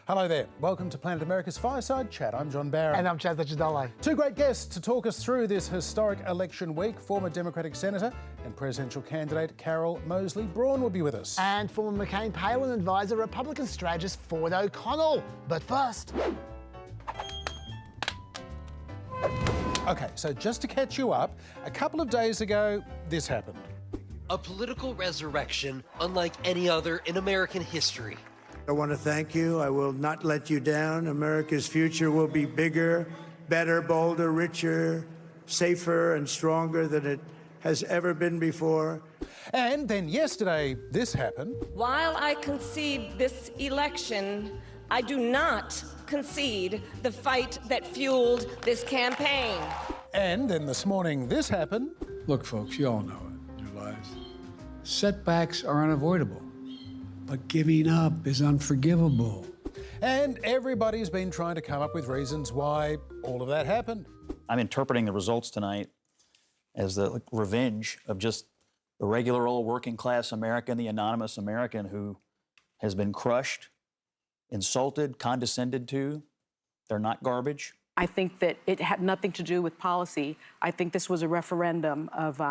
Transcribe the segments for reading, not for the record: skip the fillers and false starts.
Hello there. Welcome to Planet America's Fireside Chat. I'm John Barron. And I'm Chaz Licciardello. Two great guests to talk us through this historic election week. Former Democratic Senator and presidential candidate Carol Moseley-Braun will be with us. And former McCain-Palin advisor, Republican strategist Ford O'Connell. But first... Okay, so just to catch you up, a couple of days ago, this happened. A political resurrection unlike any other in American history. I want to thank you. I will not let you down. America's future will be bigger, better, bolder, richer, safer, and stronger than it has ever been before. And then yesterday, this happened. While I concede this election, I do not concede the fight that fueled this campaign. And then this morning, this happened. Look, folks, you all know it in your lives. Setbacks are unavoidable, but giving up is unforgivable. And everybody's been trying to come up with reasons why all of that happened. I'm interpreting the results tonight as the revenge of just the regular old working class American, the anonymous American who has been crushed, insulted, condescended to. They're not garbage. I think that it had nothing to do with policy. I think this was a referendum of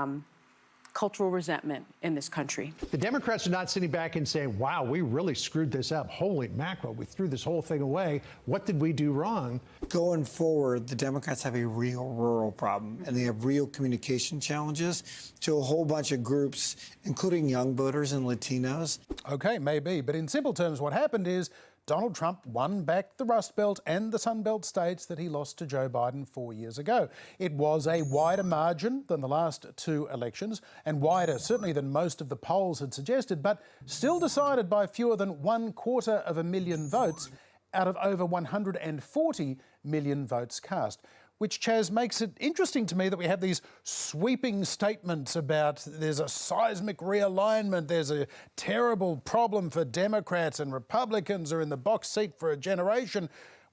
cultural resentment in this country. The Democrats are not sitting back and saying, wow, we really screwed this up. Holy mackerel, we threw this whole thing away. What did we do wrong? Going forward, the Democrats have a real rural problem, and they have real communication challenges to a whole bunch of groups, including young voters and Latinos. Okay, maybe, but in simple terms, what happened is Donald Trump won back the Rust Belt and the Sun Belt states that he lost to Joe Biden 4 years ago. It was a wider margin than the last two elections, and wider certainly than most of the polls had suggested, but still decided by fewer than 250,000 votes out of over 140 million votes cast. Which, Chaz, makes it interesting to me that we have these sweeping statements about there's a seismic realignment, there's a terrible problem for Democrats and Republicans are in the box seat for a generation.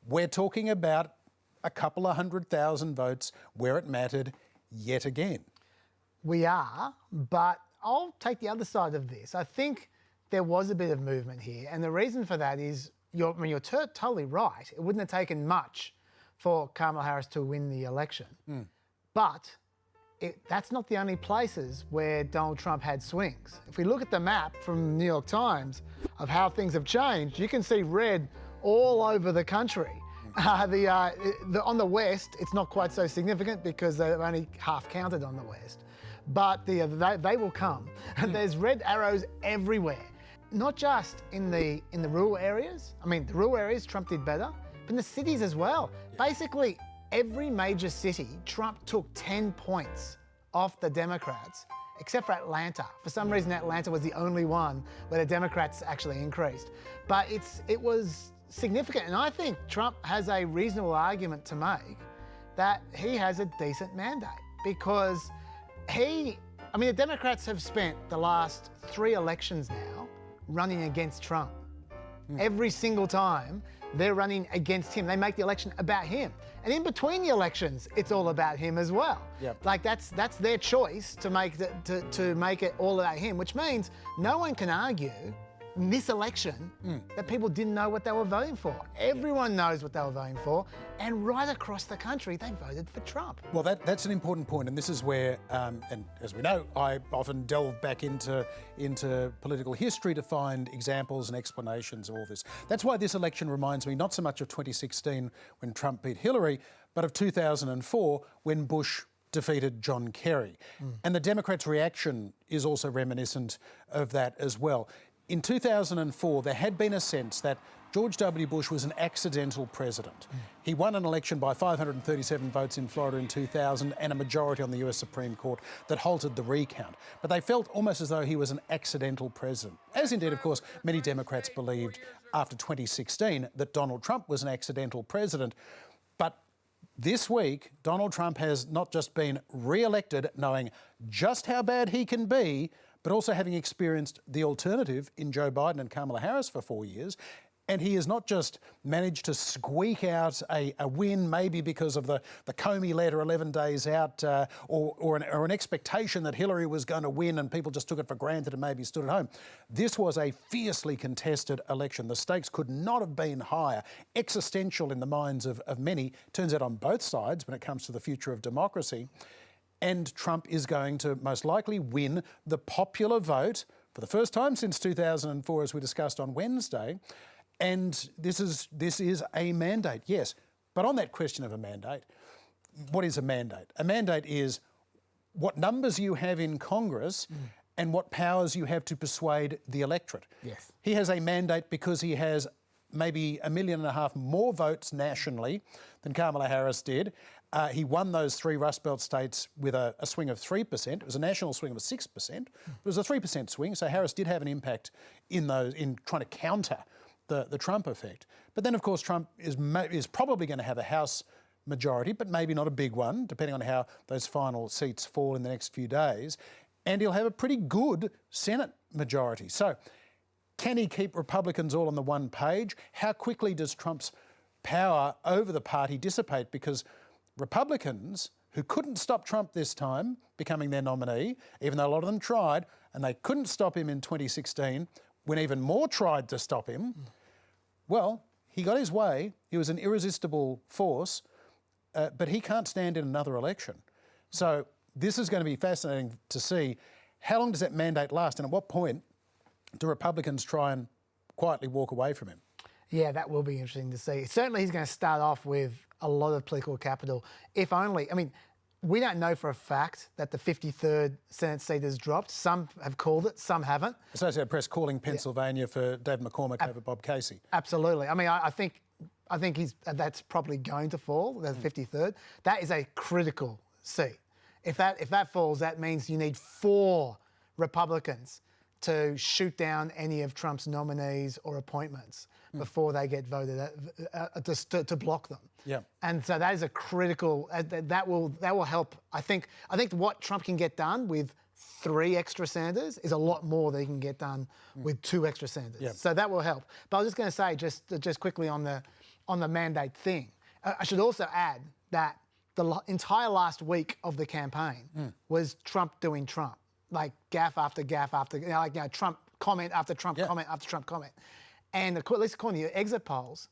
We're talking about a couple of 100,000 votes where it mattered yet again. We are, but I'll take the other side of this. I think there was a bit of movement here, and the reason for that is, you're totally right. It wouldn't have taken much for Kamala Harris to win the election. But that's not the only places where Donald Trump had swings. If we look at the map from the New York Times of how things have changed, you can see red all over the country. On the West, it's not quite so significant because they're only half counted on the West. But they will come. And there's red arrows everywhere. Not just in the rural areas. I mean, the rural areas, Trump did better. But in the cities as well. Basically, every major city, Trump took 10 points off the Democrats, except for Atlanta. For some reason, Atlanta was the only one where the Democrats actually increased. But it was significant, and I think Trump has a reasonable argument to make that he has a decent mandate, because the Democrats have spent the last 3 elections now running against Trump. Every single time, they're running against him. They make the election about him. And in between the elections, it's all about him as well. Yep. Like that's their choice to make it all about him, which means no one can argue in this election that people didn't know what they were voting for. Everyone knows what they were voting for, and right across the country, they voted for Trump. Well, that's an important point, and this is where, and as we know, I often delve back into political history to find examples and explanations of all this. That's why this election reminds me not so much of 2016 when Trump beat Hillary, but of 2004 when Bush defeated John Kerry. And the Democrats' reaction is also reminiscent of that as well. In 2004, there had been a sense that George W. Bush was an accidental president. He won an election by 537 votes in Florida in 2000 and a majority on the US Supreme Court that halted the recount. But they felt almost as though he was an accidental president. As indeed, of course, many Democrats believed after 2016 that Donald Trump was an accidental president. But this week, Donald Trump has not just been re-elected knowing just how bad he can be, but also having experienced the alternative in Joe Biden and Kamala Harris for 4 years. And he has not just managed to squeak out a win, maybe because of the Comey letter 11 days out, or an expectation that Hillary was going to win and people just took it for granted and maybe stood at home. This was a fiercely contested election. The stakes could not have been higher, existential in the minds of many, turns out on both sides when it comes to the future of democracy. And Trump is going to most likely win the popular vote for the first time since 2004, as we discussed on Wednesday. And this is a mandate, yes. But on that question of a mandate, what is a mandate? A mandate is what numbers you have in Congress and what powers you have to persuade the electorate. Yes. He has a mandate because he has maybe 1.5 million more votes nationally than Kamala Harris did. He won those 3 Rust Belt states with a swing of 3%. It was a national swing of 6%. It was a 3% swing, so Harris did have an impact in trying to counter the Trump effect. But then, of course, Trump is probably going to have a House majority, but maybe not a big one, depending on how those final seats fall in the next few days. And he'll have a pretty good Senate majority. So can he keep Republicans all on the one page? How quickly does Trump's power over the party dissipate? Because Republicans, who couldn't stop Trump this time becoming their nominee, even though a lot of them tried, and they couldn't stop him in 2016, when even more tried to stop him, well, he got his way. He was an irresistible force, but he can't stand in another election. So this is going to be fascinating to see how long does that mandate last, and at what point do Republicans try and quietly walk away from him? Yeah, that will be interesting to see. Certainly he's going to start off with a lot of political capital, if only. I mean, we don't know for a fact that the 53rd Senate seat has dropped. Some have called it, some haven't. Associated Press calling Pennsylvania for David McCormick over Bob Casey. Absolutely. I mean, I think that's probably going to fall, the 53rd. That is a critical seat. If that falls, that means you need 4 Republicans to shoot down any of Trump's nominees or appointments before they get voted to block them. Yeah. And so that is a critical. That will help. I think what Trump can get done with 3 extra senators is a lot more than he can get done with 2 extra senators. Yeah. So that will help. But I was just going to say, just quickly on the mandate thing, I should also add that the entire last week of the campaign was Trump doing Trump, like gaffe after gaffe after, Trump comment after Trump comment after Trump comment. And at least according to your exit polls,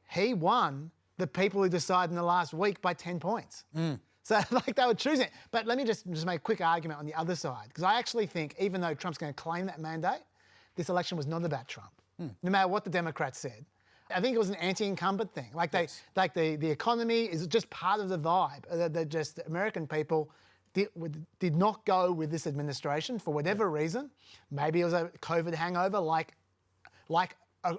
he won the people who decided in the last week by 10 points. So they were choosing it. But let me just make a quick argument on the other side, because I actually think even though Trump's going to claim that mandate, this election was not about Trump, no matter what the Democrats said. I think it was an anti-incumbent thing. The economy is just part of the vibe. That just American people did not go with this administration for whatever reason. Maybe it was a COVID hangover, like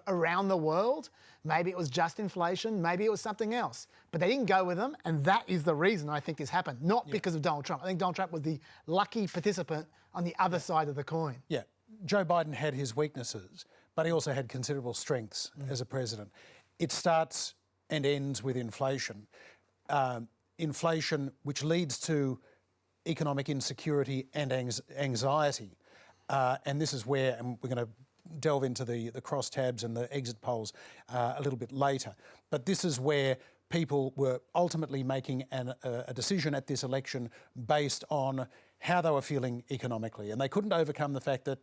around the world. Maybe it was just inflation. Maybe it was something else. But they didn't go with them, and that is the reason I think this happened, not because of Donald Trump. I think Donald Trump was the lucky participant on the other side of the coin. Yeah, Joe Biden had his weaknesses, but he also had considerable strengths as a president. It starts and ends with inflation. Inflation which leads to economic insecurity and anxiety. And this is where, and we're going to delve into the crosstabs and the exit polls a little bit later. But this is where people were ultimately making a decision at this election based on how they were feeling economically. And they couldn't overcome the fact that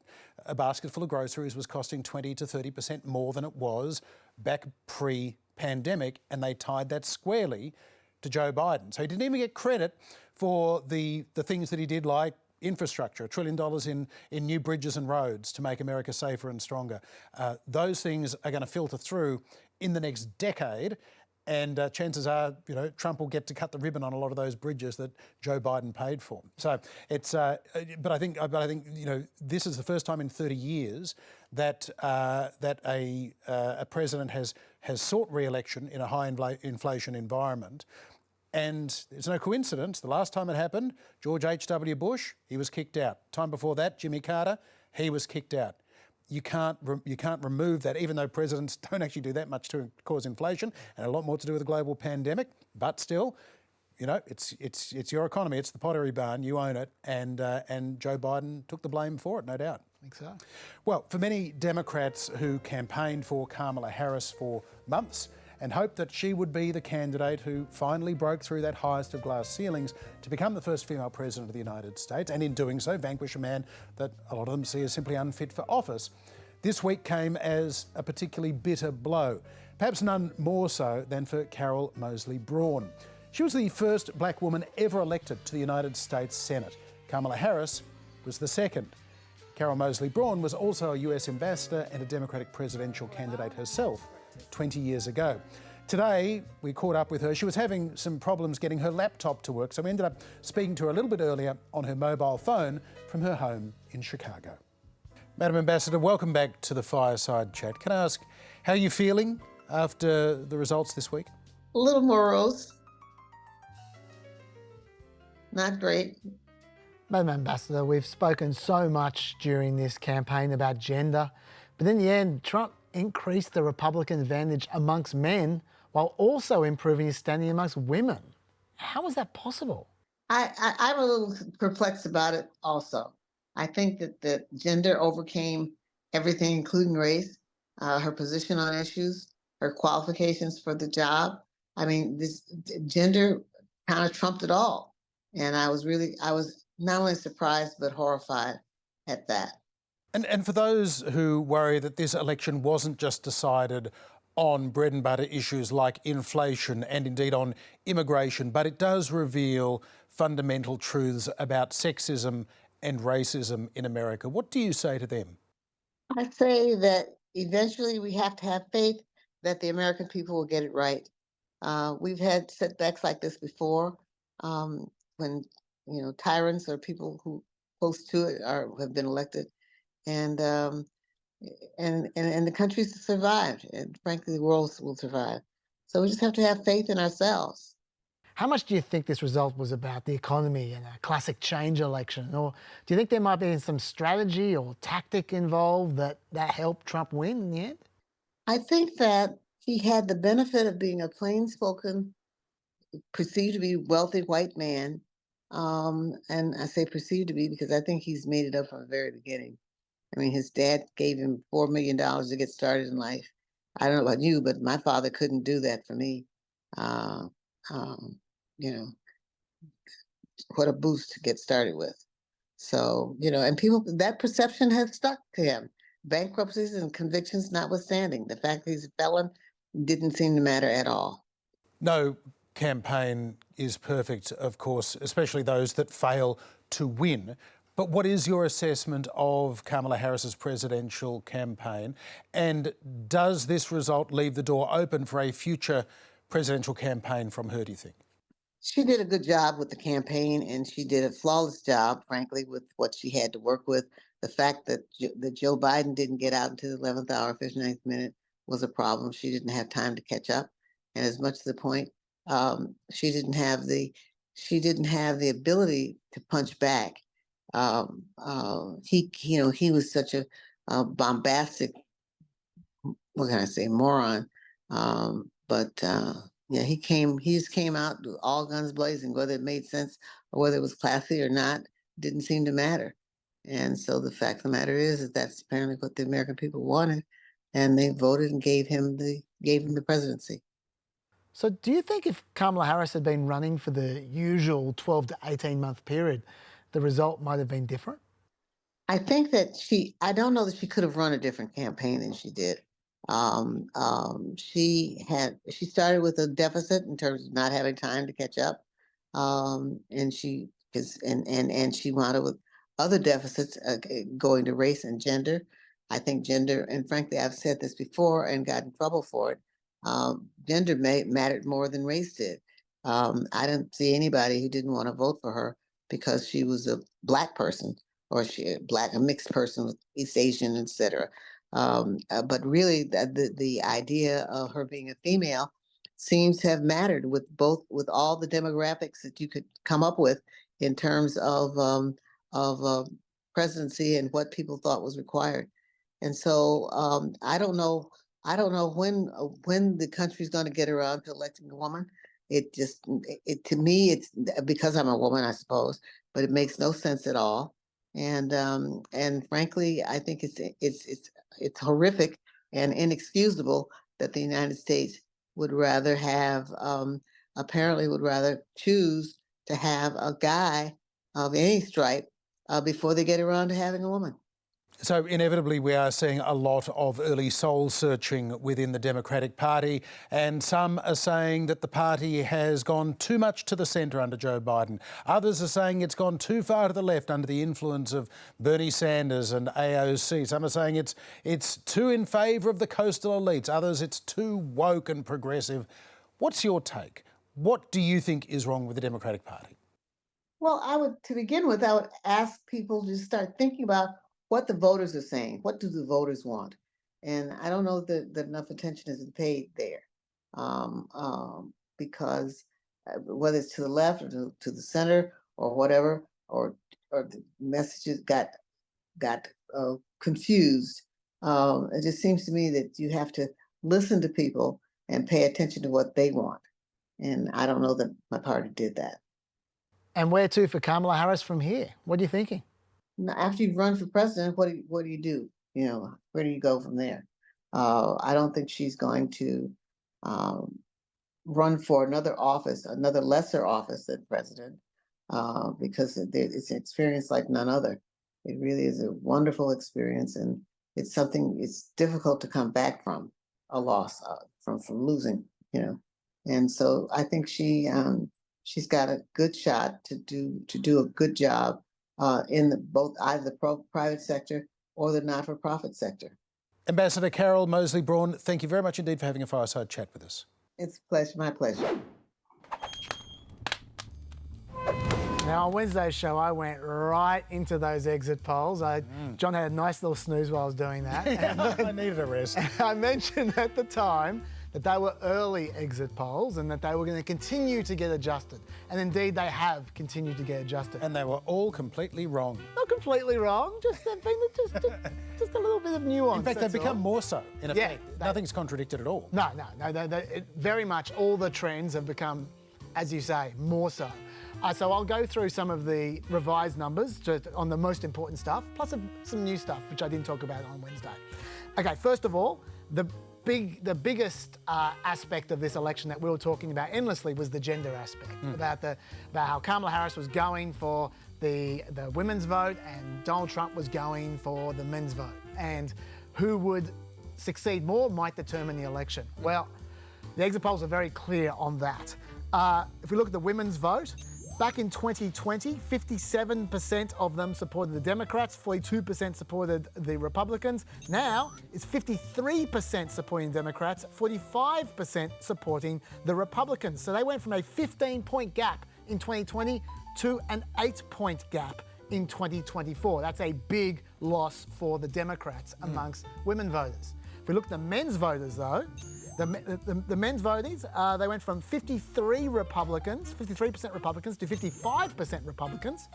a basket full of groceries was costing 20 to 30% more than it was back pre-pandemic, and they tied that squarely to Joe Biden. So he didn't even get credit for the things that he did, like infrastructure, $1 trillion in new bridges and roads to make America safer and stronger. Those things are going to filter through in the next decade, and chances are, Trump will get to cut the ribbon on a lot of those bridges that Joe Biden paid for. So it's, but I think this is the first time in 30 years that a president has sought re-election in a high inflation environment. And it's no coincidence, the last time it happened, George H.W. Bush, he was kicked out. Time before that, Jimmy Carter, he was kicked out. You can't remove that, even though presidents don't actually do that much to cause inflation, and a lot more to do with a global pandemic. But still, it's your economy, it's the Pottery Barn, you own it, and Joe Biden took the blame for it, no doubt. think so. Well, for many Democrats who campaigned for Kamala Harris for months and hoped that she would be the candidate who finally broke through that highest of glass ceilings to become the first female president of the United States, and in doing so vanquish a man that a lot of them see as simply unfit for office, this week came as a particularly bitter blow, perhaps none more so than for Carol Moseley-Braun. She was the first black woman ever elected to the United States Senate. Kamala Harris was the second. Carol Moseley-Braun was also a US ambassador and a Democratic presidential candidate herself 20 years ago. Today, we caught up with her. She was having some problems getting her laptop to work, so we ended up speaking to her a little bit earlier on her mobile phone from her home in Chicago. Madam Ambassador, welcome back to the Fireside Chat. Can I ask, how are you feeling after the results this week? A little morose. Not great. Madam Ambassador, we've spoken so much during this campaign about gender, but in the end, Trump increased the Republican advantage amongst men while also improving his standing amongst women. How was that possible? I'm a little perplexed about it also. I think that gender overcame everything, including race, her position on issues, her qualifications for the job. I mean, this gender kind of trumped it all. And I was not only surprised, but horrified at that. And for those who worry that this election wasn't just decided on bread and butter issues like inflation and indeed on immigration, but it does reveal fundamental truths about sexism and racism in America, what do you say to them? I say that eventually we have to have faith that the American people will get it right. We've had setbacks like this before, when tyrants or people who close to it have been elected. And the country's survived, and frankly, the world will survive. So we just have to have faith in ourselves. How much do you think this result was about the economy and a classic change election? Or do you think there might be some strategy or tactic involved that helped Trump win in the end? I think that he had the benefit of being a plain-spoken, perceived to be wealthy white man. And I say perceived to be because I think he's made it up from the very beginning. I mean, his dad gave him $4 million to get started in life. I don't know about you, but my father couldn't do that for me. What a boost to get started with. So, and people, that perception has stuck to him. Bankruptcies and convictions notwithstanding, the fact that he's a felon didn't seem to matter at all. No campaign is perfect, of course, especially those that fail to win. But what is your assessment of Kamala Harris's presidential campaign? And does this result leave the door open for a future presidential campaign from her, do you think? She did a good job with the campaign, and she did a flawless job, frankly, with what she had to work with. The fact that Joe Biden didn't get out until the 11th hour, 59th minute was a problem. She didn't have time to catch up. And as much to the point, she didn't have the ability to punch back. He was such a bombastic, what can I say, moron. He just came out all guns blazing, whether it made sense or whether it was classy or not, didn't seem to matter. And so the fact of the matter is that that's apparently what the American people wanted, and they voted and gave him the presidency. So do you think if Kamala Harris had been running for the usual 12 to 18 month period, the result might have been different? I think that I don't know that she could have run a different campaign than she did. She started with a deficit in terms of not having time to catch up. And she wound up with other deficits going to race and gender. I think gender, and frankly, I've said this before and got in trouble for it, gender mattered more than race did. I didn't see anybody who didn't want to vote for her because she was a Black person, or a mixed person with East Asian, etc. But really, the idea of her being a female seems to have mattered with all the demographics that you could come up with in terms of presidency and what people thought was required. And so I don't know when the country's going to get around to electing a woman. To me, it's because I'm a woman, I suppose, but it makes no sense at all. And frankly, I think it's horrific and inexcusable that the United States would rather have apparently would rather choose to have a guy of any stripe before they get around to having a woman. So inevitably we are seeing a lot of early soul searching within the Democratic Party, and some are saying that the party has gone too much to the centre under Joe Biden. Others are saying it's gone too far to the left under the influence of Bernie Sanders and AOC. Some are saying it's too in favour of the coastal elites. Others, it's too woke and progressive. What's your take? What do you think is wrong with the Democratic Party? Well, to begin with, I would ask people to start thinking about what the voters are saying. What do the voters want? And I don't know that enough attention is paid there, because whether it's to the left or to the center or whatever, or the messages got confused. It just seems to me that you have to listen to people and pay attention to what they want. And I don't know that my party did that. And where to for Kamala Harris from here? What are you thinking? After you've run for president, what do you do? You know, where do you go from there? I don't think she's going to run for another office, another lesser office than president, because it's an experience like none other. It really is a wonderful experience, and it's difficult to come back from a loss, from losing, you know. And so I think she's got a good shot to do a good job in either the private sector or the not-for-profit sector. Ambassador Carol Moseley-Braun, thank you very much indeed for having a fireside chat with us. It's a pleasure, my pleasure. Now, on Wednesday's show, I went right into those exit polls. John had a nice little snooze while I was doing that. I needed a rest. I mentioned at the time that they were early exit polls and that they were going to continue to get adjusted. And indeed, they have continued to get adjusted. And they were all completely wrong. Not completely wrong, just a little bit of nuance. In fact, they've become more so, in effect. Yeah, Nothing's contradicted at all. No, very much all the trends have become, as you say, more so. So I'll go through some of the revised numbers on the most important stuff, plus some new stuff, which I didn't talk about on Wednesday. Okay, first of all, the biggest aspect of this election that we were talking about endlessly was the gender aspect, about how Kamala Harris was going for the women's vote and Donald Trump was going for the men's vote. And who would succeed more might determine the election. Well, the exit polls are very clear on that. If we look at the women's vote, back in 2020, 57% of them supported the Democrats, 42% supported the Republicans. Now, it's 53% supporting Democrats, 45% supporting the Republicans. So they went from a 15-point gap in 2020 to an 8-point gap in 2024. That's a big loss for the Democrats amongst women voters. If we look at the men's voters, though, the men's voters, they went from 53% Republicans to 55% Republicans.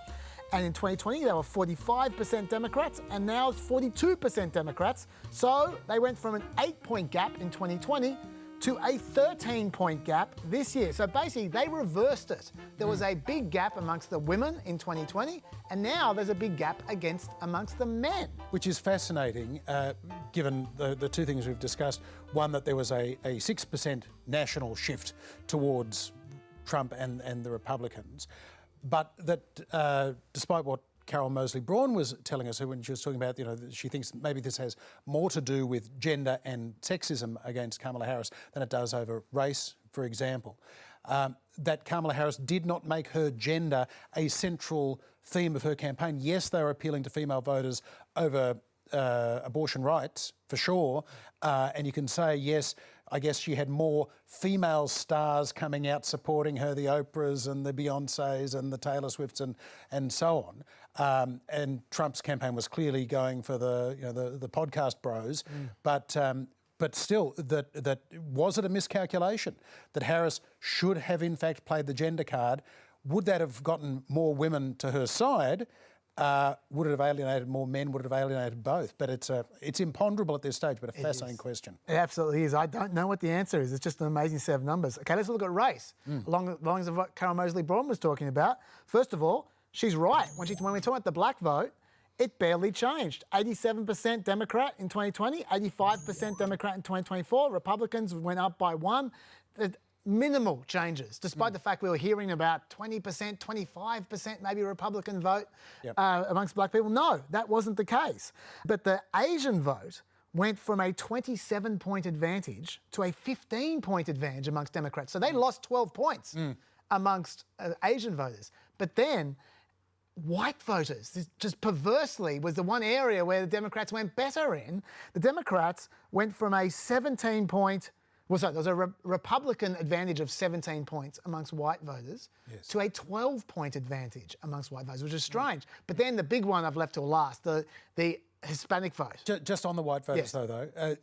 And in 2020, they were 45% Democrats, and now it's 42% Democrats. So they went from an 8-point gap in 2020 to a 13-point gap this year. So basically, they reversed it. There was a big gap amongst the women in 2020, and now there's a big gap amongst the men. Which is fascinating, given the two things we've discussed. One, that there was a 6% national shift towards Trump and the Republicans, but that despite what Carol Moseley-Braun was telling us when she was talking about, she thinks maybe this has more to do with gender and sexism against Kamala Harris than it does over race, for example. That Kamala Harris did not make her gender a central theme of her campaign. Yes, they were appealing to female voters over abortion rights, for sure. And you can say, yes, I guess she had more female stars coming out supporting her, the Oprahs and the Beyoncés and the Taylor Swifts and so on. And Trump's campaign was clearly going for the podcast bros. But still, that was it a miscalculation that Harris should have in fact played the gender card? Would that have gotten more women to her side? Would it have alienated more men? Would it have alienated both? But it's imponderable at this stage, but a fascinating question. It absolutely is. I don't know what the answer is. It's just an amazing set of numbers. Okay, let's look at race. Along the lines of what Carol Moseley-Braun was talking about. First of all, she's right. When we talk about the black vote, it barely changed. 87% Democrat in 2020, 85% Democrat in 2024. Republicans went up by 1. Minimal changes, despite the fact we were hearing about 20%, 25% maybe Republican vote amongst black people. No, that wasn't the case. But the Asian vote went from a 27-point advantage to a 15-point advantage amongst Democrats. So they lost 12 points amongst Asian voters. But then white voters, this just perversely was the one area where the Democrats went better in. The Democrats went from a 17-point, there was a Republican advantage of 17 points amongst white voters to a 12-point advantage amongst white voters, which is strange. But then the big one I've left till last, the Hispanic vote. Just on the white voters, though,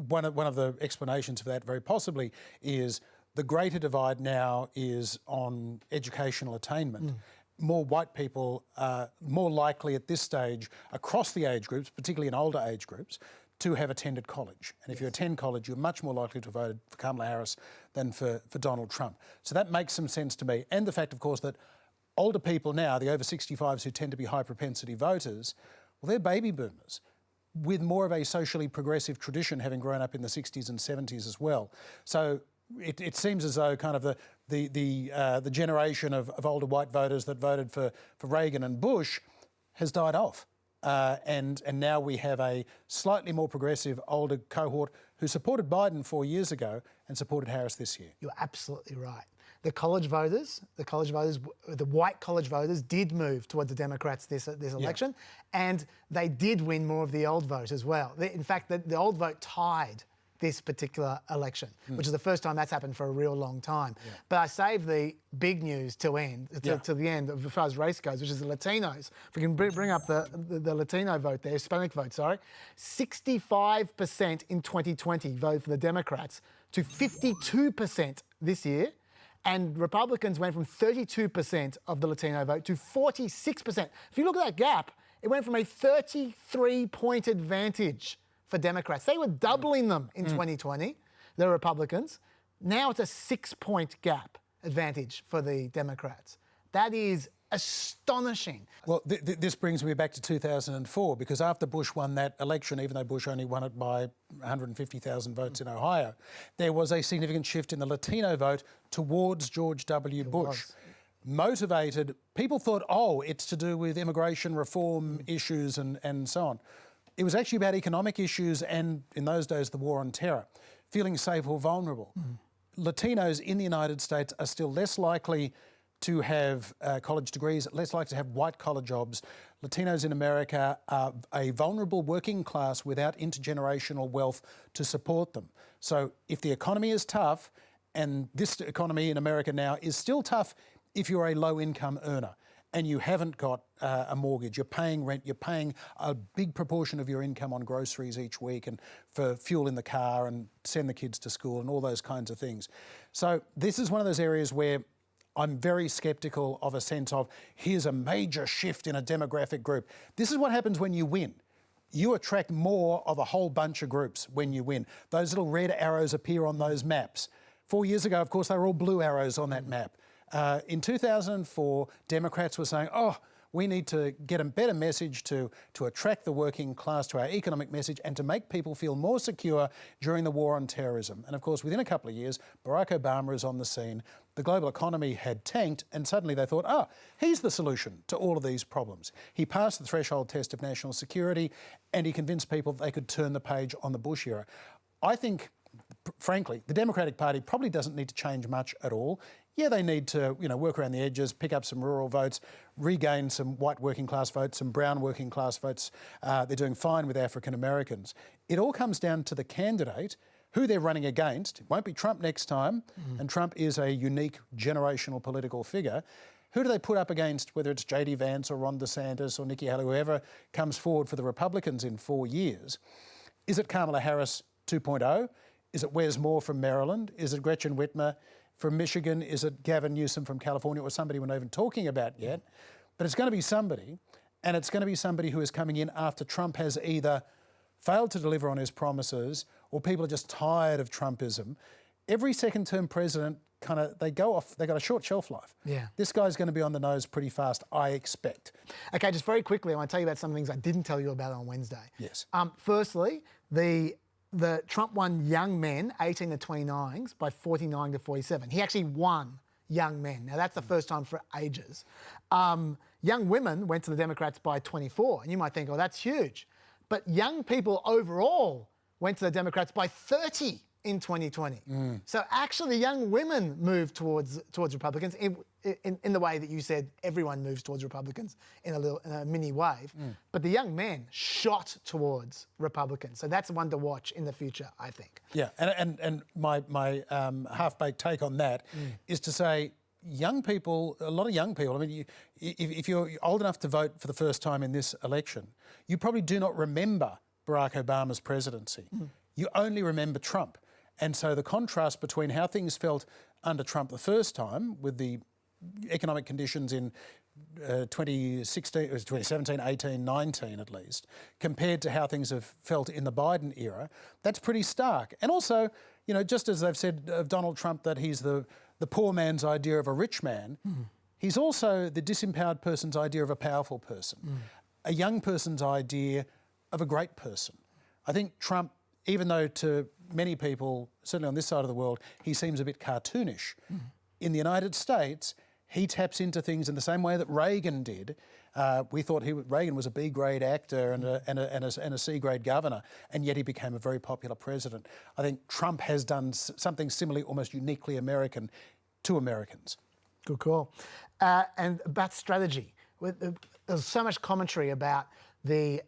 one of the explanations for that very possibly is the greater divide now is on educational attainment. More white people are more likely at this stage across the age groups, particularly in older age groups, to have attended college. And if you attend college, you're much more likely to have voted for Kamala Harris than for Donald Trump. So that makes some sense to me. And the fact, of course, that older people now, the over 65s who tend to be high propensity voters, well, they're baby boomers with more of a socially progressive tradition, having grown up in the 60s and 70s as well. So it seems as though kind of the generation of older white voters that voted for Reagan and Bush has died off. And now we have a slightly more progressive older cohort who supported Biden 4 years ago and supported Harris this year. You're absolutely right. The white college voters did move towards the Democrats this election, and they did win more of the old vote as well. In fact, the old vote tied this particular election, which is the first time that's happened for a real long time. But I saved the big news till the end, as far as race goes, which is the Latinos. If we can bring up the Latino vote there, Hispanic vote, sorry. 65% in 2020 voted for the Democrats to 52% this year. And Republicans went from 32% of the Latino vote to 46%. If you look at that gap, it went from a 33-point advantage for Democrats. They were doubling them in 2020, the Republicans. Now it's a 6-point gap advantage for the Democrats. That is astonishing. Well, this brings me back to 2004, because after Bush won that election, even though Bush only won it by 150,000 votes in Ohio, there was a significant shift in the Latino vote towards George W. Bush. Motivated, people thought, it's to do with immigration reform issues and so on. It was actually about economic issues and, in those days, the war on terror, feeling safe or vulnerable. Latinos in the United States are still less likely to have college degrees, less likely to have white-collar jobs. Latinos in America are a vulnerable working class without intergenerational wealth to support them. So if the economy is tough, and this economy in America now is still tough if you're a low-income earner, and you haven't got a mortgage, you're paying rent, you're paying a big proportion of your income on groceries each week and for fuel in the car and send the kids to school and all those kinds of things. So this is one of those areas where I'm very sceptical of a sense of, here's a major shift in a demographic group. This is what happens when you win. You attract more of a whole bunch of groups when you win. Those little red arrows appear on those maps. 4 years ago, of course, they were all blue arrows on that map. In 2004, Democrats were saying, we need to get a better message to attract the working class to our economic message and to make people feel more secure during the war on terrorism. And of course, within a couple of years, Barack Obama is on the scene. The global economy had tanked, and suddenly they thought, he's the solution to all of these problems. He passed the threshold test of national security, and he convinced people that they could turn the page on the Bush era. I think, frankly, the Democratic Party probably doesn't need to change much at all. Yeah, they need to, work around the edges, pick up some rural votes, regain some white working class votes, some brown working class votes. They're doing fine with African Americans. It all comes down to the candidate, who they're running against. It won't be Trump next time, and Trump is a unique generational political figure. Who do they put up against, whether it's J.D. Vance or Ron DeSantis or Nikki Haley, whoever comes forward for the Republicans in 4 years? Is it Kamala Harris 2.0? Is it Wes Moore from Maryland? Is it Gretchen Whitmer from Michigan? Is it Gavin Newsom from California, or somebody we're not even talking about yet? But it's going to be somebody, and it's going to be somebody who is coming in after Trump has either failed to deliver on his promises or people are just tired of Trumpism. Every second-term president they go off. They got a short shelf life. Yeah. This guy's going to be on the nose pretty fast, I expect. Okay, just very quickly, I want to tell you about some things I didn't tell you about on Wednesday. Yes. Firstly, the Trump won young men, 18 to 29s, by 49 to 47. He actually won young men. Now, that's the first time for ages. Young women went to the Democrats by 24, and you might think, oh, that's huge. But young people overall went to the Democrats by 30 in 2020. So actually, young women moved towards Republicans in the way that you said everyone moves towards Republicans in a mini wave. But the young men shot towards Republicans. So that's one to watch in the future, I think. Yeah, and my half-baked take on that is to say, young people, a lot of young people, I mean, if you're old enough to vote for the first time in this election, you probably do not remember Barack Obama's presidency. You only remember Trump. And so the contrast between how things felt under Trump the first time with the economic conditions in 2016, it was 2017, 18, 19 at least, compared to how things have felt in the Biden era, that's pretty stark. And also, you know, just as they've said of Donald Trump that he's the poor man's idea of a rich man, he's also the disempowered person's idea of a powerful person, a young person's idea of a great person. I think Trump, even though to many people, certainly on this side of the world, he seems a bit cartoonish, in the United States, he taps into things in the same way that Reagan did. We thought Reagan was a B-grade actor and a C-grade governor, and yet he became a very popular president. I think Trump has done something similarly, almost uniquely American to Americans. Good call. And about strategy. There's so much commentary about the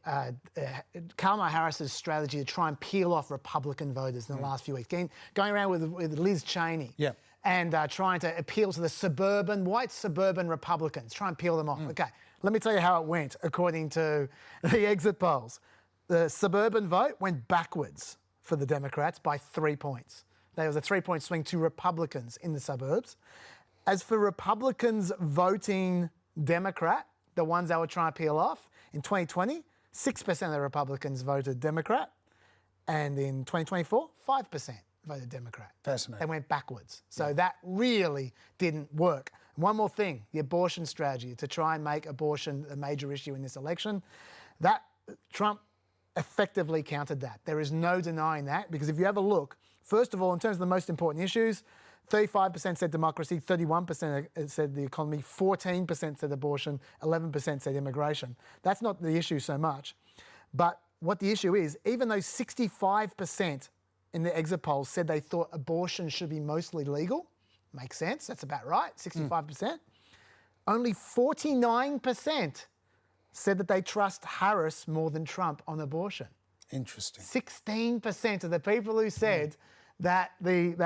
Kamala Harris's strategy to try and peel off Republican voters in the last few weeks, going around with Liz Cheney and trying to appeal to the white suburban Republicans, try and peel them off. Okay, let me tell you how it went according to the exit polls. The suburban vote went backwards for the Democrats by 3 points. There was a 3-point swing to Republicans in the suburbs. As for Republicans voting Democrat, the ones they were trying to peel off, in 2020, 6% of the Republicans voted Democrat, and in 2024, 5% voted Democrat. Fascinating. They went backwards. So that really didn't work. One more thing, the abortion strategy, to try and make abortion a major issue in this election, that Trump effectively countered that. There is no denying that, because if you have a look, first of all, in terms of the most important issues, 35% said democracy, 31% said the economy, 14% said abortion, 11% said immigration. That's not the issue so much. But what the issue is, even though 65% in the exit polls said they thought abortion should be mostly legal, makes sense, that's about right, 65%, only 49% said that they trust Harris more than Trump on abortion. Interesting. 16% of the people who said that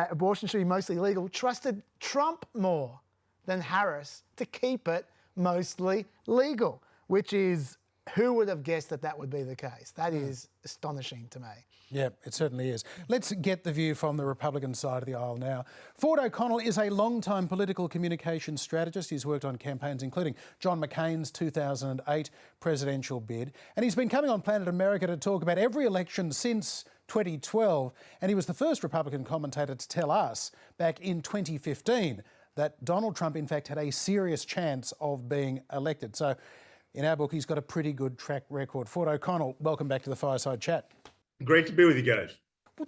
abortion should be mostly legal trusted Trump more than Harris to keep it mostly legal, which is, who would have guessed that would be the case? That is astonishing to me. Yeah, it certainly is. Let's get the view from the Republican side of the aisle now. Ford O'Connell is a long-time political communications strategist. He's worked on campaigns including John McCain's 2008 presidential bid. And he's been coming on Planet America to talk about every election since 2012. And he was the first Republican commentator to tell us back in 2015 that Donald Trump, in fact, had a serious chance of being elected. So in our book, he's got a pretty good track record. Ford O'Connell, welcome back to the Fireside Chat. Great to be with you guys.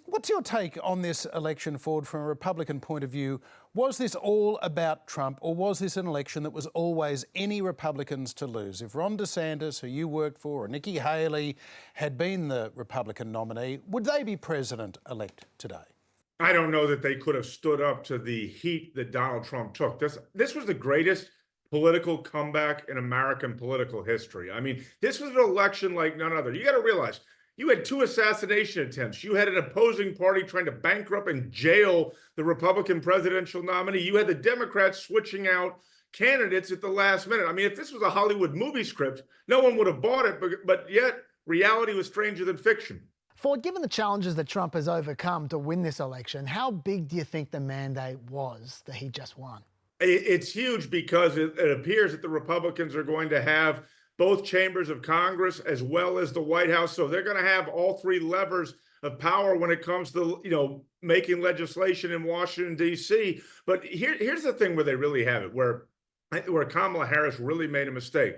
What's your take on this election, Ford, from a Republican point of view? Was this all about Trump, or was this an election that was always any Republicans to lose? If Ron DeSantis, who you worked for, or Nikki Haley had been the Republican nominee, would they be president-elect today? I don't know that they could have stood up to the heat that Donald Trump took. This was the greatest political comeback in American political history. I mean, this was an election like none other. You got to realize, you had 2 assassination attempts. You had an opposing party trying to bankrupt and jail the Republican presidential nominee. You had the Democrats switching out candidates at the last minute. I mean, if this was a Hollywood movie script, no one would have bought it, but yet reality was stranger than fiction. Ford, given the challenges that Trump has overcome to win this election, how big do you think the mandate was that he just won? It's huge, because it appears that the Republicans are going to have both chambers of Congress as well as the White House. So they're going to have all 3 levers of power when it comes to, making legislation in Washington, D.C. But here's the thing where they really have it, where Kamala Harris really made a mistake.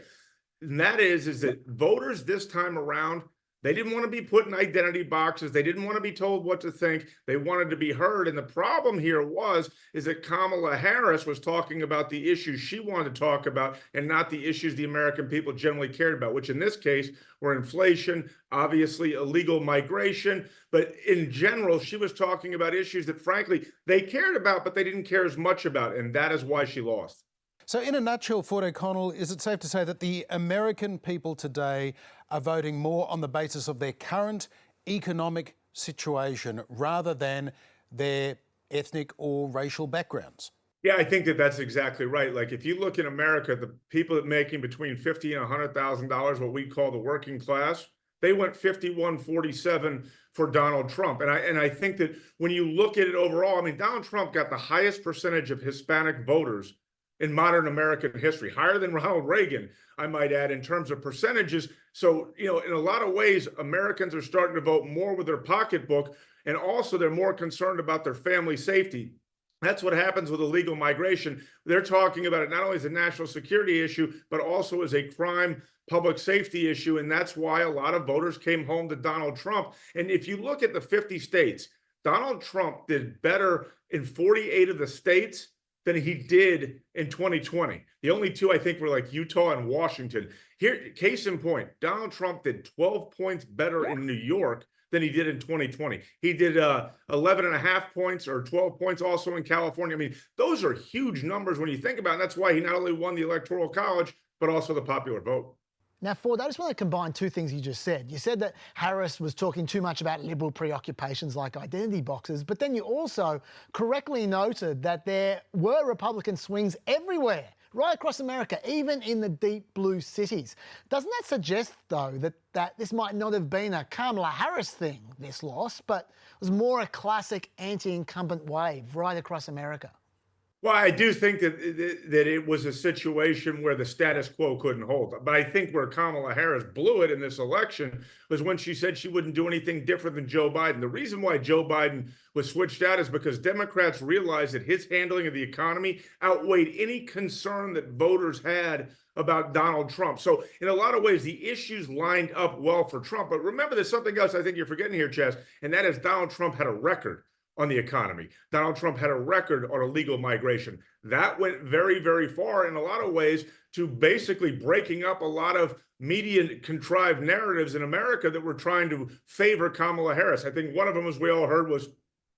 And that is that voters this time around, they didn't want to be put in identity boxes. They didn't want to be told what to think. They wanted to be heard. And the problem here is that Kamala Harris was talking about the issues she wanted to talk about and not the issues the American people generally cared about, which in this case were inflation, obviously illegal migration. But in general, she was talking about issues that, frankly, they cared about, but they didn't care as much about. And that is why she lost. So in a nutshell, Ford O'Connell, is it safe to say that the American people today are voting more on the basis of their current economic situation rather than their ethnic or racial backgrounds? Yeah, I think that that's exactly right. Like, if you look in America, the people that making between $50,000 and $100,000, what we call the working class, they went 51-47 for Donald Trump. And I think that when you look at it overall, I mean, Donald Trump got the highest percentage of Hispanic voters in modern American history, higher than Ronald Reagan, I might add, in terms of percentages. So, in a lot of ways, Americans are starting to vote more with their pocketbook, and also they're more concerned about their family safety. That's what happens with illegal migration. They're talking about it not only as a national security issue, but also as a crime public safety issue. And that's why a lot of voters came home to Donald Trump. And if you look at the 50 states, Donald Trump did better in 48 of the states than he did in 2020. The only two, I think, were like Utah and Washington. Here, case in point, Donald Trump did 12 points better in New York than he did in 2020. He did 11 and a half points or 12 points also in California. I mean, those are huge numbers when you think about it. And that's why he not only won the Electoral College, but also the popular vote. Now, Ford, I just want to combine two things you just said. You said that Harris was talking too much about liberal preoccupations like identity boxes, but then you also correctly noted that there were Republican swings everywhere, right across America, even in the deep blue cities. Doesn't that suggest, though, that this might not have been a Kamala Harris thing, this loss, but was more a classic anti-incumbent wave right across America? Well, I do think that it was a situation where the status quo couldn't hold. But I think where Kamala Harris blew it in this election was when she said she wouldn't do anything different than Joe Biden. The reason why Joe Biden was switched out is because Democrats realized that his handling of the economy outweighed any concern that voters had about Donald Trump. So in a lot of ways, the issues lined up well for Trump. But remember, there's something else I think you're forgetting here, Chaz, and that is Donald Trump had a record on the economy. Donald Trump had a record on illegal migration. That went very, very far in a lot of ways to basically breaking up a lot of media contrived narratives in America that were trying to favor Kamala Harris. I think one of them, as we all heard, was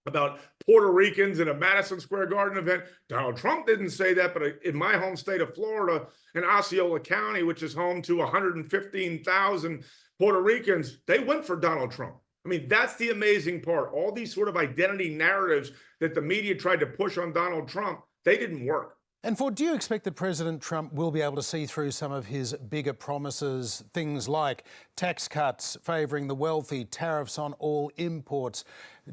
about Puerto Ricans in a Madison Square Garden event. Donald Trump didn't say that, but in my home state of Florida, in Osceola County, which is home to 115,000 Puerto Ricans, they went for Donald Trump. I mean, that's the amazing part. All these sort of identity narratives that the media tried to push on Donald Trump, they didn't work. And Ford, do you expect that President Trump will be able to see through some of his bigger promises, things like tax cuts favouring the wealthy, tariffs on all imports,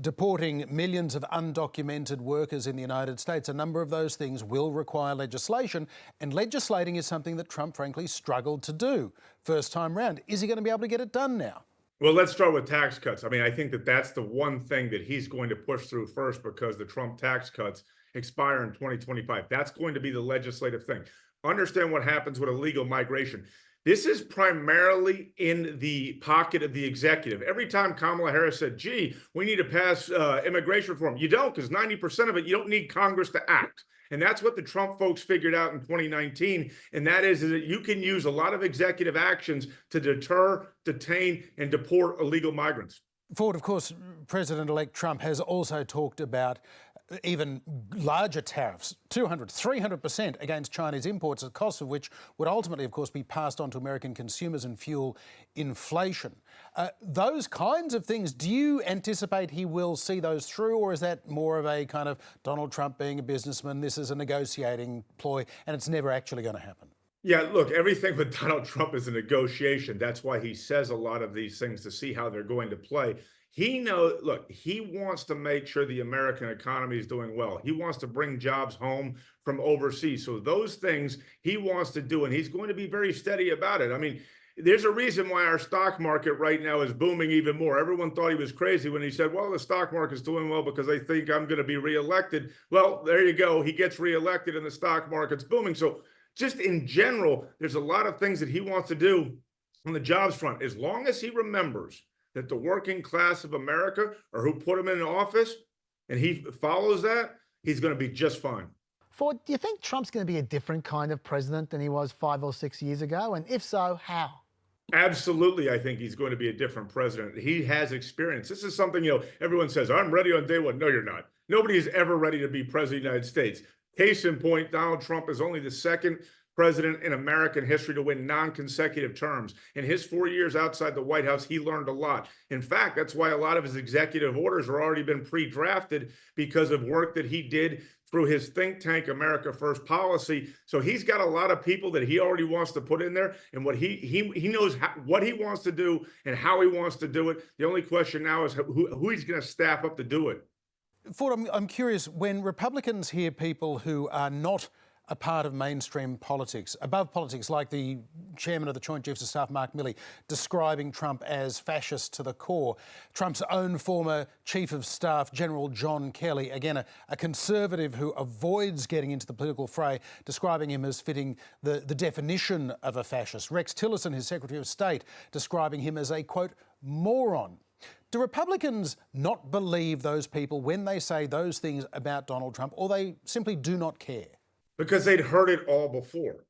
deporting millions of undocumented workers in the United States? A number of those things will require legislation, and legislating is something that Trump, frankly, struggled to do first time round. Is he going to be able to get it done now? Well, let's start with tax cuts. I mean, I think that that's the one thing that he's going to push through first, because the Trump tax cuts expire in 2025. That's going to be the legislative thing. Understand what happens with illegal migration. This is primarily in the pocket of the executive. Every time Kamala Harris said, gee, we need to pass immigration reform, you don't, because 90% of it, you don't need Congress to act. And that's what the Trump folks figured out in 2019. And that is that you can use a lot of executive actions to deter, detain, and deport illegal migrants. Ford, of course, President-elect Trump has also talked about even larger tariffs, 200, 300% against Chinese imports, the cost of which would ultimately, of course, be passed on to American consumers and fuel inflation. Those kinds of things, do you anticipate he will see those through, or is that more of a kind of Donald Trump being a businessman, this is a negotiating ploy, and it's never actually going to happen? Yeah, look, everything with Donald Trump is a negotiation. That's why he says a lot of these things to see how they're going to play. He knows, look, he wants to make sure the American economy is doing well. He wants to bring jobs home from overseas. So those things he wants to do, and he's going to be very steady about it. I mean, there's a reason why our stock market right now is booming even more. Everyone thought he was crazy when he said, well, the stock market's doing well because they think I'm going to be reelected. Well, there you go. He gets reelected and the stock market's booming. So just in general, there's a lot of things that he wants to do on the jobs front. As long as he remembers that the working class of America are who put him in office and he follows that, he's going to be just fine. Ford, do you think Trump's going to be a different kind of president than he was 5 or 6 years ago? And if so, how? Absolutely, I think he's going to be a different president. He has experience. This is something, everyone says, I'm ready on day one. No, you're not. Nobody is ever ready to be president of the United States. Case in point, Donald Trump is only the second president in American history to win non-consecutive terms. In his 4 years outside the White House, he learned a lot. In fact, that's why a lot of his executive orders have already been pre-drafted because of work that he did through his think tank, America First policy. So he's got a lot of people that he already wants to put in there, and what he knows what he wants to do and how he wants to do it. The only question now is who he's going to staff up to do it. Ford, I'm curious, when Republicans hear people who are not a part of mainstream politics, above politics, like the chairman of the Joint Chiefs of Staff, Mark Milley, describing Trump as fascist to the core. Trump's own former Chief of Staff, General John Kelly, again, a conservative who avoids getting into the political fray, describing him as fitting the definition of a fascist. Rex Tillerson, his Secretary of State, describing him as a, quote, moron. Do Republicans not believe those people when they say those things about Donald Trump, or they simply do not care? Because they'd heard it all before.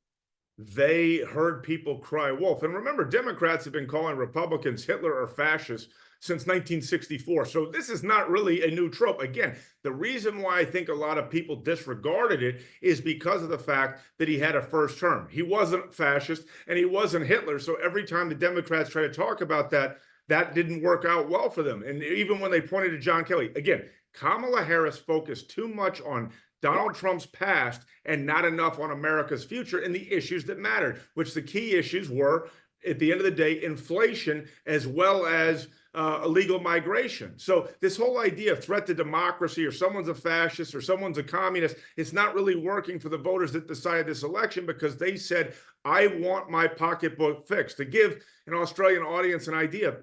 They heard people cry wolf. And remember, Democrats have been calling Republicans Hitler or fascists since 1964. So this is not really a new trope. Again, the reason why I think a lot of people disregarded it is because of the fact that he had a first term. He wasn't fascist and he wasn't Hitler. So every time the Democrats try to talk about that, that didn't work out well for them. And even when they pointed to John Kelly, again, Kamala Harris focused too much on Donald Trump's past and not enough on America's future and the issues that mattered, which the key issues were, at the end of the day, inflation as well as illegal migration. So this whole idea of threat to democracy or someone's a fascist or someone's a communist, it's not really working for the voters that decided this election because they said, I want my pocketbook fixed. To give an Australian audience an idea,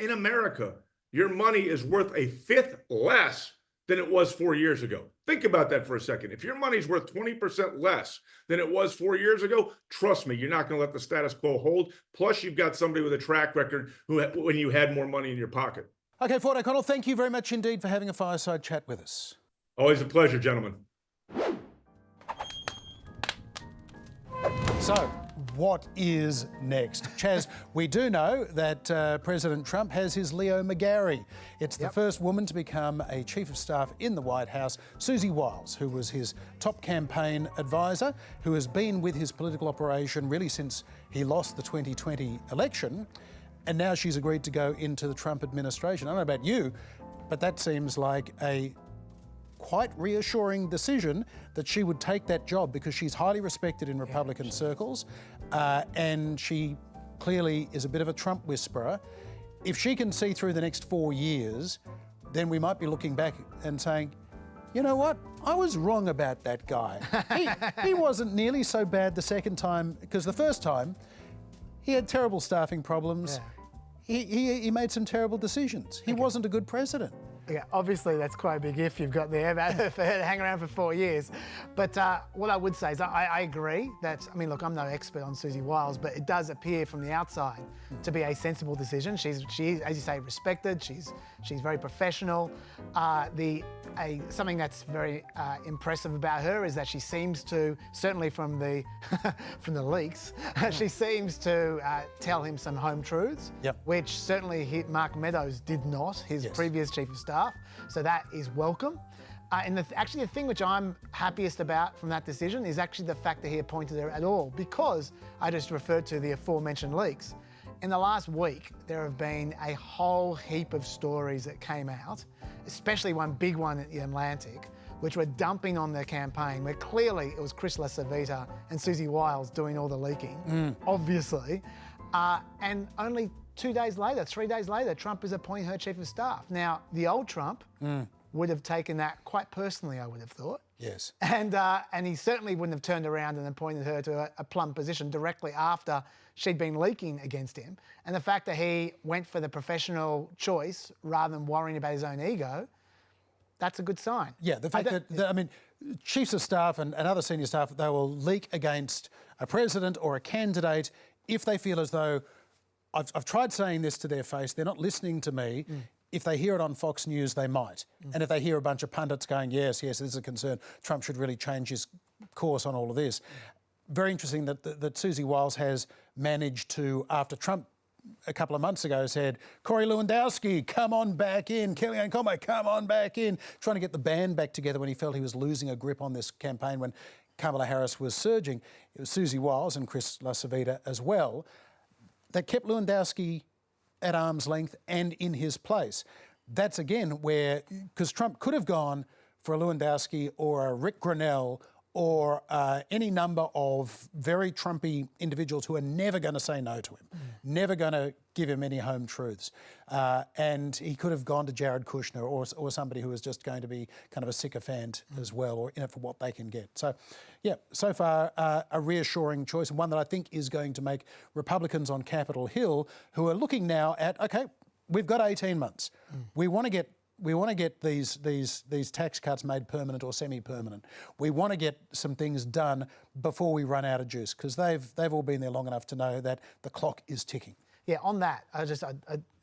in America, your money is worth a fifth less than it was 4 years ago. Think about that for a second. If your money's worth 20% less than it was 4 years ago, trust me, you're not going to let the status quo hold. Plus, you've got somebody with a track record who, when you had more money in your pocket. Okay, Ford O'Connell, thank you very much indeed for having a fireside chat with us. Always a pleasure, gentlemen. So, what is next? Chaz, we do know that President Trump has his Leo McGarry. It's the first woman to become a Chief of Staff in the White House, Susie Wiles, who was his top campaign advisor, who has been with his political operation really since he lost the 2020 election. And now she's agreed to go into the Trump administration. I don't know about you, but that seems like a quite reassuring decision that she would take that job because she's highly respected in Republican circles and she clearly is a bit of a Trump whisperer. If she can see through the next 4 years, then we might be looking back and saying, you know what, I was wrong about that guy. He wasn't nearly so bad the second time, because the first time he had terrible staffing problems. Yeah. He made some terrible decisions. He wasn't a good president. Yeah, obviously that's quite a big if you've got there for her to hang around for 4 years. But what I would say is I agree that, I mean, look, I'm no expert on Susie Wiles, but it does appear from the outside to be a sensible decision. She's as you say, respected. She's very professional. Something that's very impressive about her is that she seems to, certainly from the from the leaks, she seems to tell him some home truths, which certainly Mark Meadows did not, his previous Chief of Staff. So that is welcome. And actually the thing which I'm happiest about from that decision is actually the fact that he appointed her at all, because I just referred to the aforementioned leaks. In the last week, there have been a whole heap of stories that came out, especially one big one at the Atlantic, which were dumping on their campaign, where clearly it was Chris LaCivita and Susie Wiles doing all the leaking, obviously. And only 3 days later, Trump is appointing her Chief of Staff. Now, the old Trump would have taken that quite personally, I would have thought. Yes. And he certainly wouldn't have turned around and appointed her to a plum position directly after she'd been leaking against him. And the fact that he went for the professional choice rather than worrying about his own ego, that's a good sign. Yeah, the fact that, I mean, chiefs of staff and other senior staff, they will leak against a president or a candidate if they feel as though, I've tried saying this to their face, they're not listening to me. If they hear it on Fox News, they might. And if they hear a bunch of pundits going, yes, this is a concern, Trump should really change his course on all of this. Very interesting that Susie Wiles has managed to, after Trump a couple of months ago said, Corey Lewandowski, come on back in, Kellyanne Conway, come on back in, trying to get the band back together when he felt he was losing a grip on this campaign when Kamala Harris was surging. It was Susie Wiles and Chris LaCivita as well that kept Lewandowski at arm's length and in his place. That's again where, because Trump could have gone for a Lewandowski or a Rick Grenell or any number of very Trumpy individuals who are never going to say no to him, never going to give him any home truths. And he could have gone to Jared Kushner or somebody who was just going to be kind of a sycophant as well, or in it for what they can get. So, yeah, so far a reassuring choice, and one that I think is going to make Republicans on Capitol Hill, who are looking now at, okay, we've got 18 months. We want to get these tax cuts made permanent or semi-permanent. We want to get some things done before we run out of juice, because they've all been there long enough to know that the clock is ticking. Yeah, on that,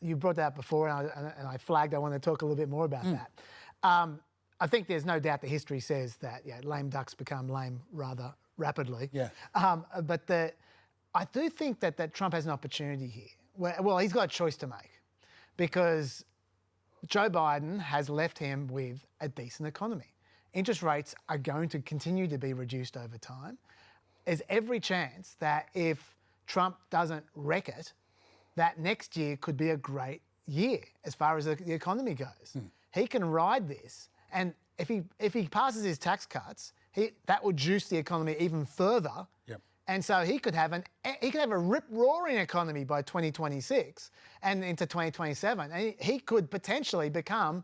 you brought that up before, and I flagged I want to talk a little bit more about that. I think there's no doubt that history says that lame ducks become lame rather rapidly. Yeah. But I do think that Trump has an opportunity here. Well, he's got a choice to make, because Joe Biden has left him with a decent economy. Interest rates are going to continue to be reduced over time. There's every chance that if Trump doesn't wreck it, that next year could be a great year as far as the economy goes. He can ride this, and if he passes his tax cuts, that will juice the economy even further. Yep. And so he could have a rip-roaring economy by 2026 and into 2027. And he could potentially become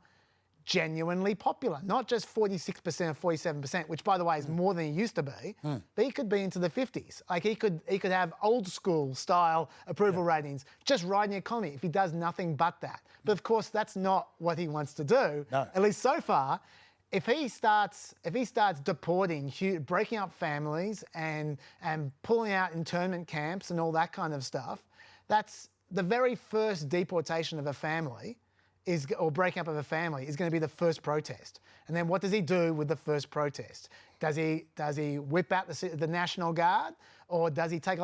genuinely popular, not just 46% or 47%, which, by the way, is more than he used to be, but he could be into the 50s. Like he could have old school style approval ratings, just riding the economy if he does nothing but that. But of course, that's not what he wants to do, at least so far. If he starts deporting, breaking up families and pulling out internment camps and all that kind of stuff, that's the very first deportation of a family or breaking up of a family is going to be the first protest. And then what does he do with the first protest? Does he whip out the National Guard, or does he take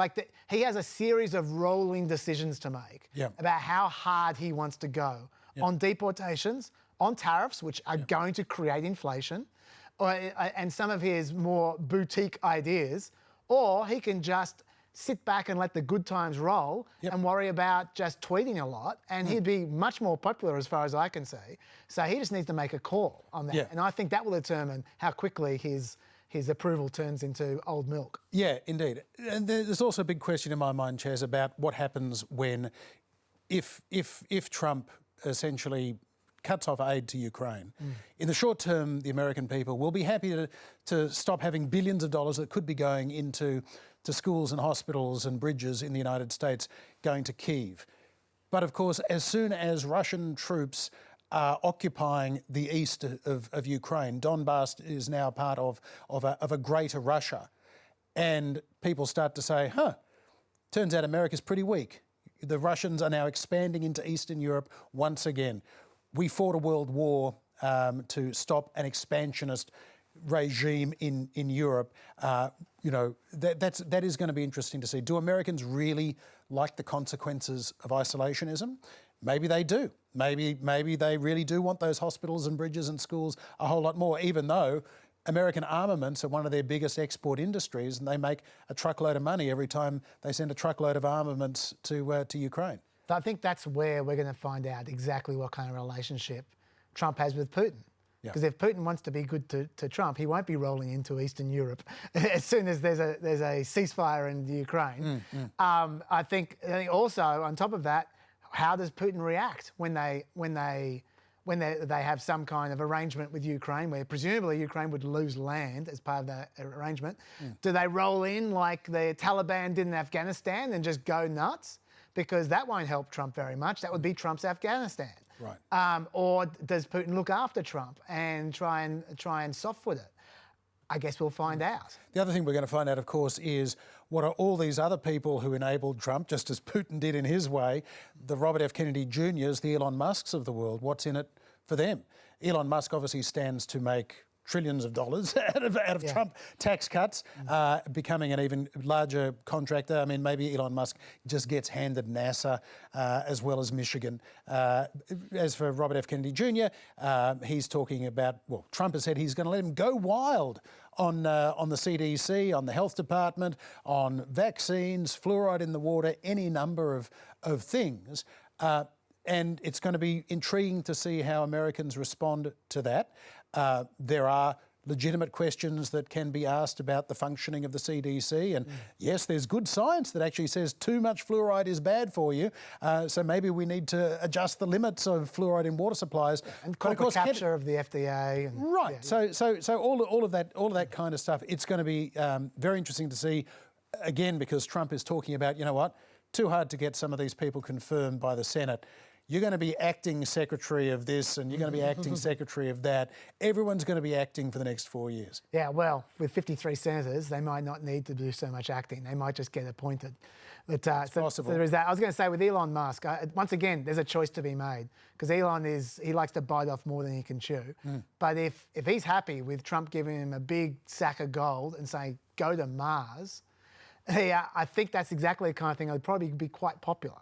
he has a series of rolling decisions to make about how hard he wants to go on deportations, on tariffs, which are going to create inflation, and some of his more boutique ideas, or he can just sit back and let the good times roll and worry about just tweeting a lot, and he'd be much more popular as far as I can see. So he just needs to make a call on that. And I think that will determine how quickly his approval turns into old milk. Yeah, indeed. And there's also a big question in my mind, Chaz, about what happens when, if Trump essentially cuts off aid to Ukraine. In the short term, the American people will be happy to stop having billions of dollars that could be going into schools and hospitals and bridges in the United States going to Kyiv. But of course, as soon as Russian troops are occupying the east of Ukraine, Donbass is now part of a greater Russia. And people start to say, turns out America's pretty weak. The Russians are now expanding into Eastern Europe once again. We fought a world war to stop an expansionist regime in Europe. That is going to be interesting to see. Do Americans really like the consequences of isolationism? Maybe they do. Maybe they really do want those hospitals and bridges and schools a whole lot more, even though American armaments are one of their biggest export industries, and they make a truckload of money every time they send a truckload of armaments to Ukraine. I think that's where we're going to find out exactly what kind of relationship Trump has with Putin. Because if Putin wants to be good to Trump, he won't be rolling into Eastern Europe as soon as there's a ceasefire in the Ukraine. I think also on top of that, how does Putin react when when they have some kind of arrangement with Ukraine, where presumably Ukraine would lose land as part of that arrangement. Do they roll in like the Taliban did in Afghanistan and just go nuts? Because that won't help Trump very much. That would be Trump's Afghanistan. Right. Or does Putin look after Trump and try and soft-foot it? I guess we'll find out. The other thing we're going to find out, of course, is what are all these other people who enabled Trump, just as Putin did in his way, the Robert F. Kennedy Jr.'s, the Elon Musks of the world. What's in it for them? Elon Musk obviously stands to make trillions of dollars out of Trump tax cuts, becoming an even larger contractor. I mean, maybe Elon Musk just gets handed NASA as well as Michigan. As for Robert F. Kennedy Jr., he's talking about, well, Trump has said he's going to let him go wild on the CDC, on the health department, on vaccines, fluoride in the water, any number of things. And it's going to be intriguing to see how Americans respond to that. There are legitimate questions that can be asked about the functioning of the CDC. And yes, there's good science that actually says too much fluoride is bad for you. So maybe we need to adjust the limits of fluoride in water supplies. And corporate capture of the FDA. And, right. Yeah. So all of that kind of stuff. It's going to be very interesting to see, again, because Trump is talking about, you know what, too hard to get some of these people confirmed by the Senate. You're going to be acting secretary of this and you're going to be acting secretary of that. Everyone's going to be acting for the next 4 years. Yeah, well, with 53 senators, they might not need to do so much acting. They might just get appointed. But it's possible. So there is that. I was going to say with Elon Musk, once again, there's a choice to be made because Elon he likes to bite off more than he can chew. But if he's happy with Trump giving him a big sack of gold and saying, go to Mars, I think that's exactly the kind of thing that would probably be quite popular.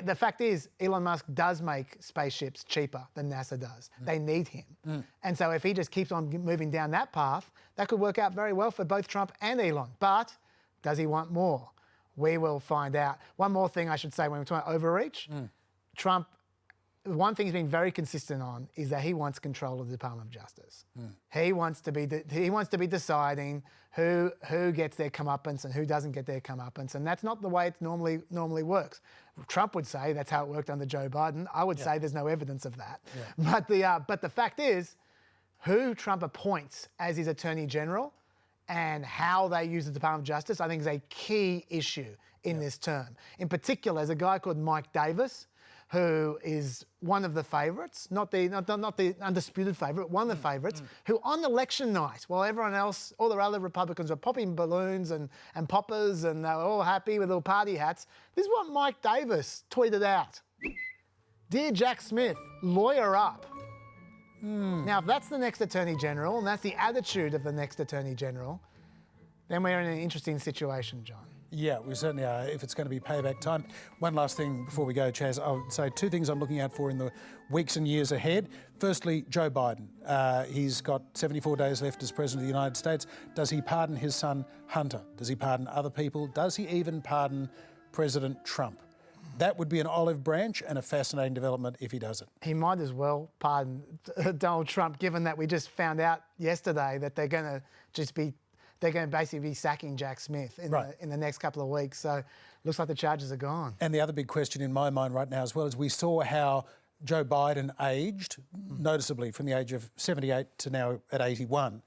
The fact is, Elon Musk does make spaceships cheaper than NASA does. They need him. And so if he just keeps on moving down that path, that could work out very well for both Trump and Elon. But does he want more? We will find out. One more thing I should say when we're talking about overreach, Trump, one thing he's been very consistent on is that he wants control of the Department of Justice. He wants to be deciding who gets their comeuppance and who doesn't get their comeuppance, and that's not the way it normally works. Trump would say that's how it worked under Joe Biden. I would say there's no evidence of that. But the fact is, who Trump appoints as his Attorney General and how they use the Department of Justice, I think is a key issue in this term. In particular, there's a guy called Mike Davis, who is one of the favourites, not the undisputed favourite, one of the favourites, who on election night, while everyone else, all the other Republicans were popping balloons and poppers and they were all happy with little party hats, this is what Mike Davis tweeted out. Dear Jack Smith, lawyer up. Now, if that's the next Attorney General and that's the attitude of the next Attorney General, then we're in an interesting situation, John. Yeah, we certainly are, if it's going to be payback time. One last thing before we go, Chaz. I'll say two things I'm looking out for in the weeks and years ahead. Firstly, Joe Biden. He's got 74 days left as President of the United States. Does he pardon his son, Hunter? Does he pardon other people? Does he even pardon President Trump? That would be an olive branch and a fascinating development if he does it. He might as well pardon Donald Trump, given that we just found out yesterday that they're going to basically be sacking Jack Smith in the next couple of weeks. So it looks like the charges are gone. And the other big question in my mind right now as well is we saw how Joe Biden aged noticeably from the age of 78 to now at 81.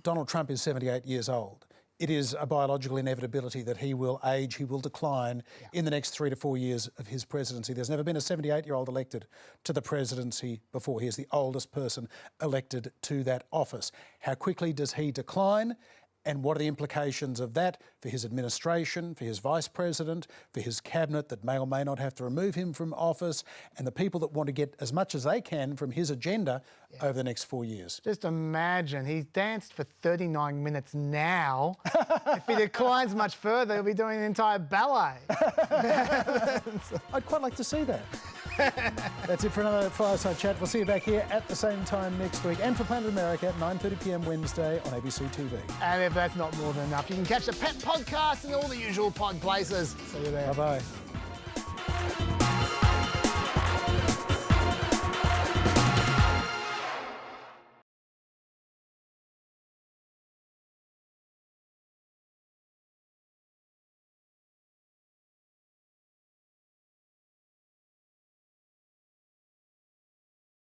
Donald Trump is 78 years old. It is a biological inevitability that he will age, he will decline in the next 3 to 4 years of his presidency. There's never been a 78-year-old elected to the presidency before. He is the oldest person elected to that office. How quickly does he decline? And what are the implications of that for his administration, for his vice president, for his cabinet that may or may not have to remove him from office, and the people that want to get as much as they can from his agenda over the next 4 years? Just imagine, he's danced for 39 minutes now. If he declines much further, he'll be doing an entire ballet. I'd quite like to see that. That's it for another Fireside Chat. We'll see you back here at the same time next week. And for Planet America at 9:30 p.m. Wednesday on ABC TV. And if that's not more than enough, you can catch the Pet Podcast and all the usual pod places. See you there. Bye-bye.